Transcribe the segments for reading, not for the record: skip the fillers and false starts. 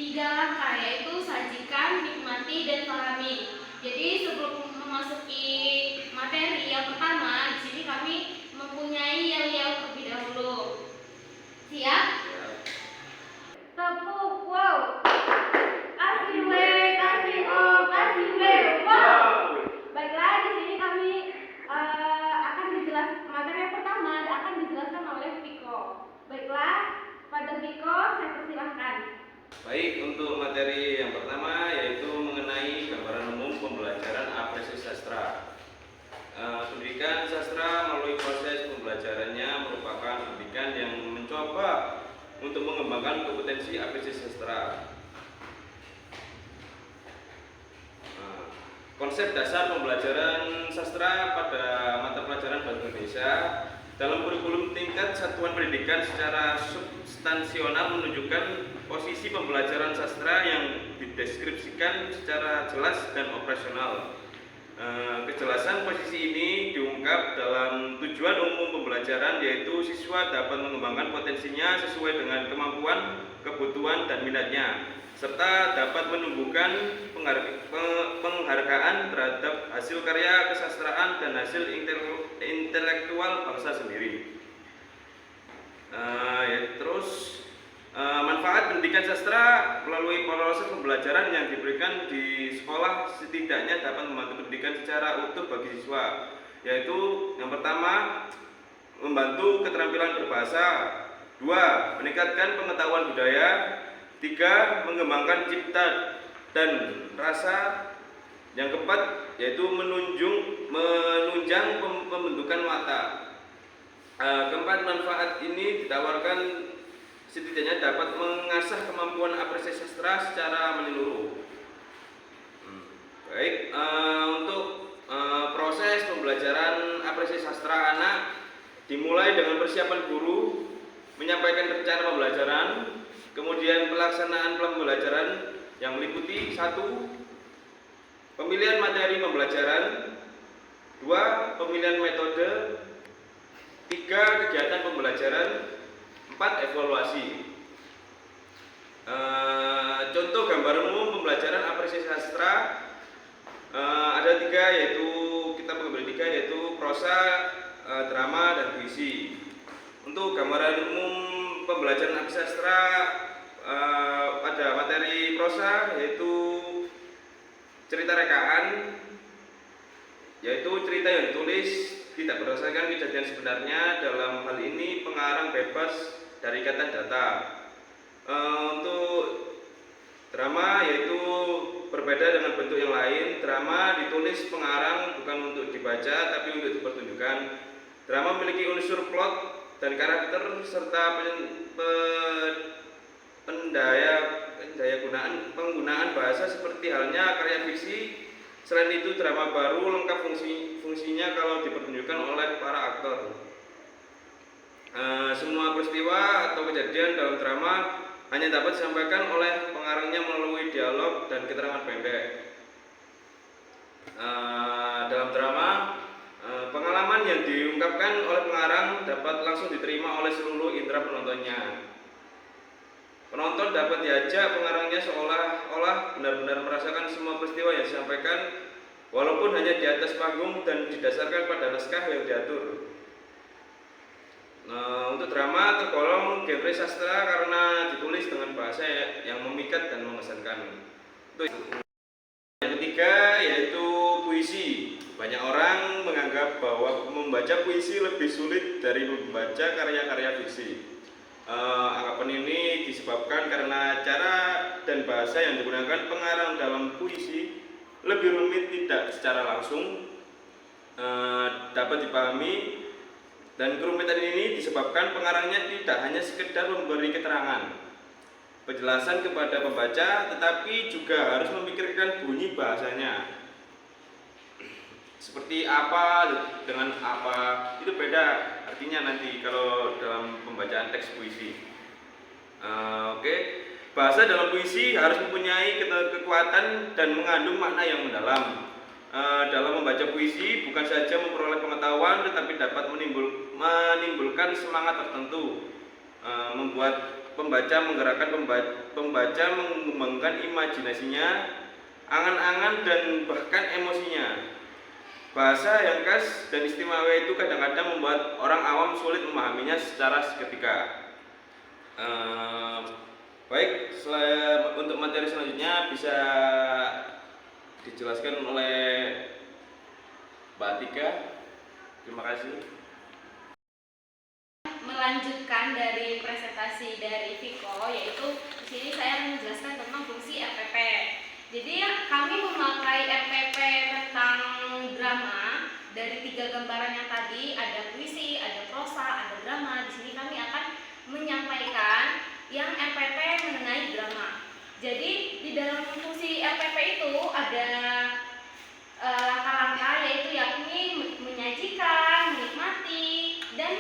3 langkah, yaitu sajikan, nikmati, dan pahami. Jadi sebelum memasuki materi yang pertama, di sini kami mempunyai yel-yel terlebih dahulu. Siap? Tepuk wow. Kasih W, kasih O, kasih W. Wow. Baiklah, di sini kami akan dijelaskan materi yang pertama akan dijelaskan oleh Viko. Baiklah, pada Viko saya persilahkan. Baik, untuk materi yang pertama yaitu mengenai gambaran umum pembelajaran apresiasi sastra. Pendidikan sastra melalui proses pembelajarannya merupakan pendidikan yang mencoba untuk mengembangkan kompetensi apresiasi sastra. Konsep dasar pembelajaran sastra pada mata pelajaran Bahasa Indonesia dalam kurikulum tingkat satuan pendidikan secara substansional menunjukkan posisi pembelajaran sastra yang dideskripsikan secara jelas dan operasional. Kejelasan posisi ini diungkap dalam tujuan umum pembelajaran, yaitu siswa dapat mengembangkan potensinya sesuai dengan kemampuan, kebutuhan, dan minatnya, serta dapat menumbuhkan penghargaan terhadap hasil karya kesastraan dan hasil intelektual bangsa sendiri. Manfaat pendidikan sastra melalui proses pembelajaran yang diberikan di sekolah setidaknya dapat membantu pendidikan secara utuh bagi siswa, yaitu yang pertama, membantu keterampilan berbahasa, 2, meningkatkan pengetahuan budaya, 3, mengembangkan cipta dan rasa, yang keempat yaitu menunjang pembentukan watak. Keempat manfaat ini ditawarkan setidaknya dapat mengasah kemampuan apresiasi sastra secara menyeluruh. Baik, untuk proses pembelajaran apresiasi sastra anak dimulai dengan persiapan guru, menyampaikan rencana pembelajaran, kemudian pelaksanaan pembelajaran yang meliputi 1. Pemilihan materi pembelajaran, 2. Pemilihan metode, 3. Kegiatan pembelajaran, 4. Evaluasi. Contoh gambar umum pembelajaran apresiasi sastra ada 3, yaitu kita mengambil 3, yaitu prosa, drama, dan puisi. Untuk gambaran umum pembelajaran apresiasi sastra pada materi prosa yaitu cerita rekaan, yaitu cerita yang ditulis tidak berdasarkan kejadian sebenarnya, dalam hal ini pengarang bebas dari ikatan data. Untuk drama yaitu berbeda dengan bentuk yang lain. Drama ditulis pengarang bukan untuk dibaca tapi untuk dipertunjukkan. Drama memiliki unsur plot dan karakter serta penggunaan bahasa seperti halnya karya fiksi. Selain itu, drama baru lengkap fungsinya kalau dipertunjukkan oleh para aktor. Semua peristiwa atau kejadian dalam drama hanya dapat disampaikan oleh pengarangnya melalui dialog dan keterangan pendek. Dalam drama, pengalaman yang diungkapkan oleh pengarang dapat langsung diterima oleh seluruh indera penontonnya. Penonton dapat diajak pengarangnya seolah-olah benar-benar merasakan semua peristiwa yang disampaikan, walaupun hanya di atas panggung dan didasarkan pada naskah yang diatur. Untuk drama tergolong genre sastra karena ditulis dengan bahasa yang memikat dan mengesankan. Yang ketiga yaitu puisi. Banyak orang menganggap bahwa membaca puisi lebih sulit dari membaca karya-karya fiksi. Anggapan ini disebabkan karena cara dan bahasa yang digunakan pengarang dalam puisi lebih rumit, tidak secara langsung dapat dipahami, dan kerumitan ini disebabkan pengarangnya tidak hanya sekedar memberi keterangan, penjelasan kepada pembaca, tetapi juga harus memikirkan bunyi bahasanya. Seperti apa dengan apa, itu beda artinya nanti kalau dalam pembacaan teks puisi. Bahasa dalam puisi harus mempunyai kekuatan dan mengandung makna yang mendalam. Dalam membaca puisi bukan saja memperoleh pengetahuan, tetapi dapat menimbulkan semangat tertentu. membuat pembaca menggerakkan pembaca mengembangkan imajinasinya, angan-angan dan bahkan emosinya. Bahasa yang khas dan istimewa itu kadang-kadang membuat orang awam sulit memahaminya secara seketika. Baik, untuk materi selanjutnya bisa dijelaskan oleh Mbak Tika. Terima kasih. Melanjutkan dari presentasi dari Viko, yaitu di sini saya menjelaskan tentang fungsi RPP. Jadi kami memakai RPP tentang drama dari 3 gambaran yang tadi, ada puisi, ada prosa, ada drama. Di sini kami akan menyampaikan yang RPP mengenai drama. Jadi di dalam fungsi RPP itu ada langkah-langkah, yaitu yakni menyajikan, menikmati, dan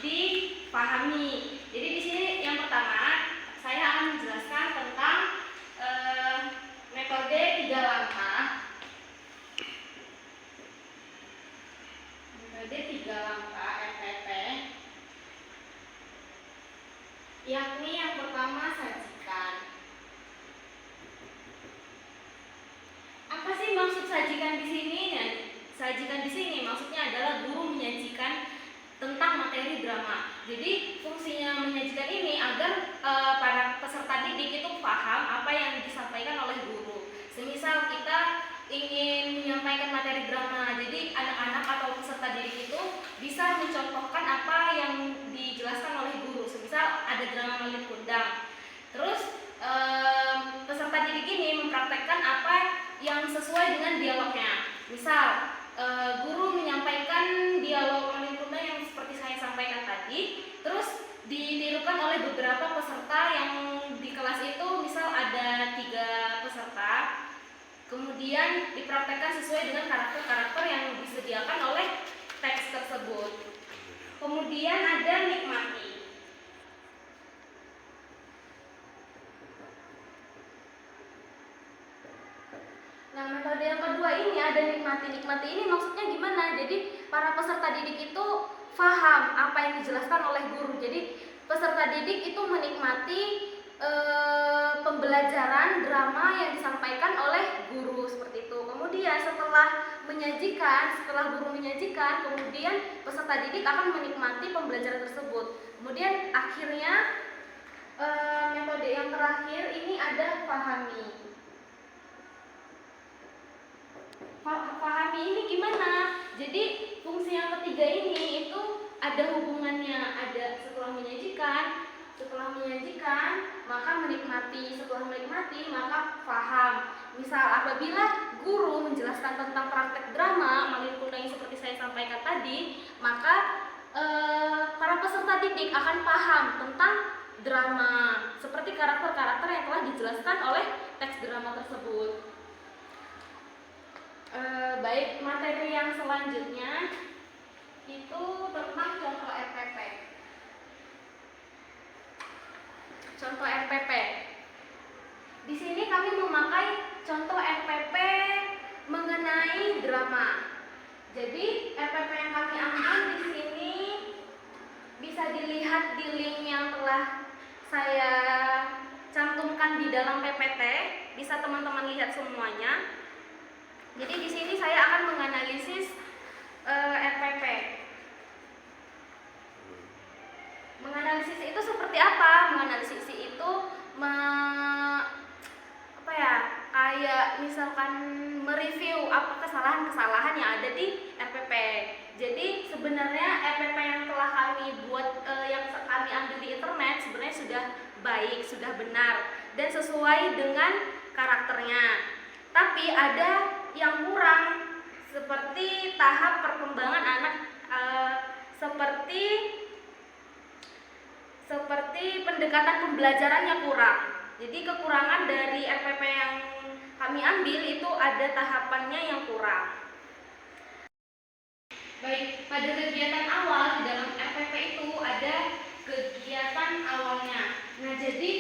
dipahami. Jadi di sini yang pertama saya akan menjelaskan tentang metode 3 langkah. Metode 3 langkah RPP, yakni yang pertama sajikan. Apa sih maksud sajikan di sini? Sajikan di sini maksudnya adalah guru menyajikan tentang materi drama. Jadi fungsinya menyajikan ini agar para peserta didik itu paham apa yang disampaikan oleh guru. Semisal kita ingin menyampaikan materi drama, jadi anak-anak atau peserta didik itu bisa mencontohkan apa yang dijelaskan oleh guru. Semisal ada drama Malin Kundang, terus peserta didik ini mempraktekkan apa yang sesuai dengan dialognya. Misal guru menyampaikan dialog Malin Kundang yang seperti saya sampaikan tadi, terus ditirukan oleh beberapa peserta yang di kelas itu, misal ada 3 peserta, kemudian dipraktekkan sesuai dengan karakter-karakter yang disediakan oleh teks tersebut. Kemudian ada nikmati. Nah, metode yang kedua ini ada nikmati. Nikmati ini maksudnya gimana? Jadi para peserta didik itu paham apa yang dijelaskan oleh guru. Jadi peserta didik itu menikmati pembelajaran drama yang disampaikan oleh guru, seperti itu. Kemudian setelah guru menyajikan, kemudian peserta didik akan menikmati pembelajaran tersebut. Kemudian akhirnya metode yang terakhir ini ada pahami. Pahami ini gimana? Jadi fungsi yang ketiga ini itu ada hubungannya, ada setelah menyajikan maka menikmati, setelah menikmati maka paham. Misal apabila guru menjelaskan tentang praktek drama Malin Kundang seperti saya sampaikan tadi, maka para peserta didik akan paham tentang drama seperti karakter-karakter yang telah dijelaskan oleh teks drama tersebut. Baik, materi yang selanjutnya itu tentang contoh RPP. Contoh RPP. Di sini kami memakai contoh RPP mengenai drama. Jadi RPP yang kami ambil di sini bisa dilihat di link yang telah saya cantumkan di dalam PPT. Bisa teman-teman lihat semuanya. Jadi di sini saya akan menganalisis RPP. Menganalisis itu seperti apa? Menganalisis itu kayak misalkan mereview apa kesalahan-kesalahan yang ada di RPP. Jadi sebenarnya RPP yang telah kami buat, yang kami ambil di internet sebenarnya sudah baik, sudah benar dan sesuai dengan karakternya. Tapi ada yang kurang, seperti tahap perkembangan anak, seperti pendekatan pembelajarannya kurang. Jadi kekurangan dari RPP yang kami ambil itu ada tahapannya yang kurang. Baik, pada kegiatan awal di dalam RPP itu ada kegiatan awalnya. Nah, jadi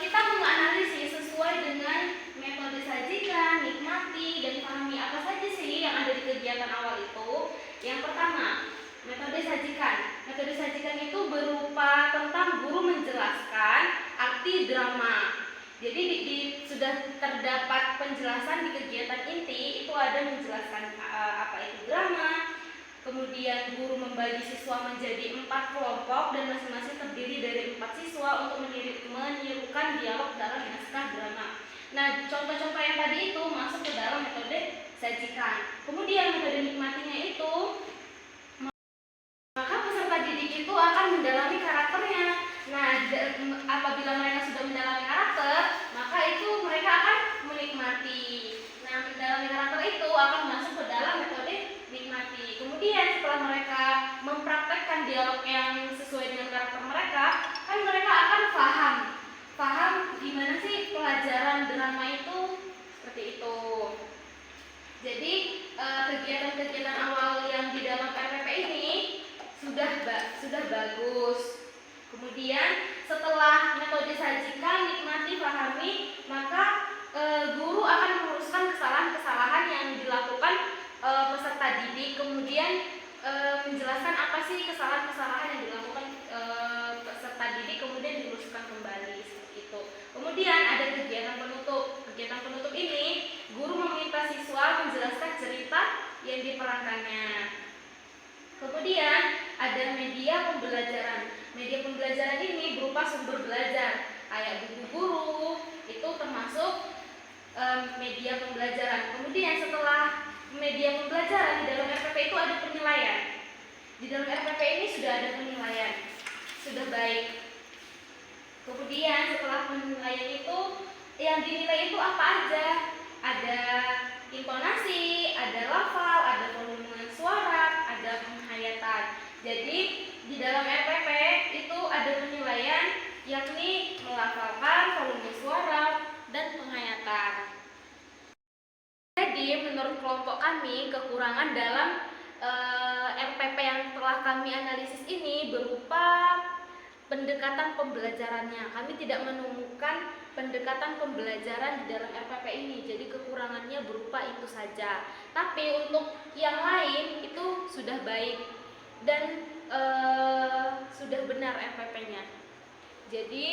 kita menganalisis sesuai dengan metode sajikan, nikmati, dan pahami apa saja sih yang ada di kegiatan awal itu. Yang pertama, metode sajikan. Metode sajikan itu berupa tentang menikmati drama. Jadi sudah terdapat penjelasan di kegiatan inti, itu ada menjelaskan apa itu drama. Kemudian guru membagi siswa menjadi 4 kelompok dan masing-masing terdiri dari 4 siswa untuk menirukan dialog dalam naskah drama. Nah, contoh-contoh yang tadi itu masuk ke dalam metode sajikan. Kemudian metode nikmatinya itu, maka peserta didik itu akan mendalami karakternya. Nah, apabila mereka sudah mendalami karakter, maka itu mereka akan menikmati. Nah, mendalami karakter itu akan masuk ke dalam metode nikmati. Kemudian setelah mereka mempraktekkan dialog yang sesuai dengan karakter mereka, kan mereka akan paham gimana sih pelajaran drama itu, seperti itu. Jadi kegiatan-kegiatan awal yang di dalam RPP ini sudah bagus. Kemudian setelah metode sajikan, nikmati, pahami, maka guru akan meluruskan kesalahan-kesalahan yang dilakukan peserta didik. Kemudian menjelaskan apa sih kesalahan-kesalahan yang dilakukan peserta didik, kemudian diluruskan kembali, seperti itu. Kemudian ada kegiatan penutup. Kegiatan penutup ini guru meminta siswa menjelaskan cerita yang diperankannya. Kemudian ada media pembelajaran. Media pembelajaran ini berupa sumber belajar, kayak buku guru, itu termasuk media pembelajaran. Kemudian setelah media pembelajaran, di dalam RPP itu ada penilaian. Di dalam RPP ini sudah ada penilaian, sudah baik. Kemudian setelah penilaian itu, yang dinilai itu apa aja? Ada intonasi, ada lafal, ada volume suara, ada penghayatan. Jadi di dalam RPP itu ada penilaian, yakni melafalkan, volume suara, dan penghayatan. Jadi menurut kelompok kami, kekurangan dalam RPP yang telah kami analisis ini berupa pendekatan pembelajarannya. Kami tidak menemukan pendekatan pembelajaran di dalam RPP ini, jadi kekurangannya berupa itu saja. Tapi untuk yang lain itu sudah baik dan sudah benar RPP-nya. Jadi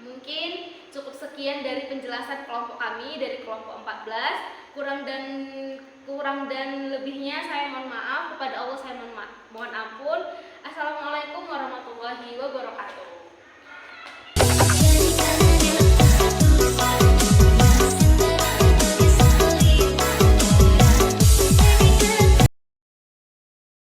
mungkin cukup sekian dari penjelasan kelompok kami dari kelompok 14. Kurang dan lebihnya saya mohon maaf, kepada Allah saya mohon ampun.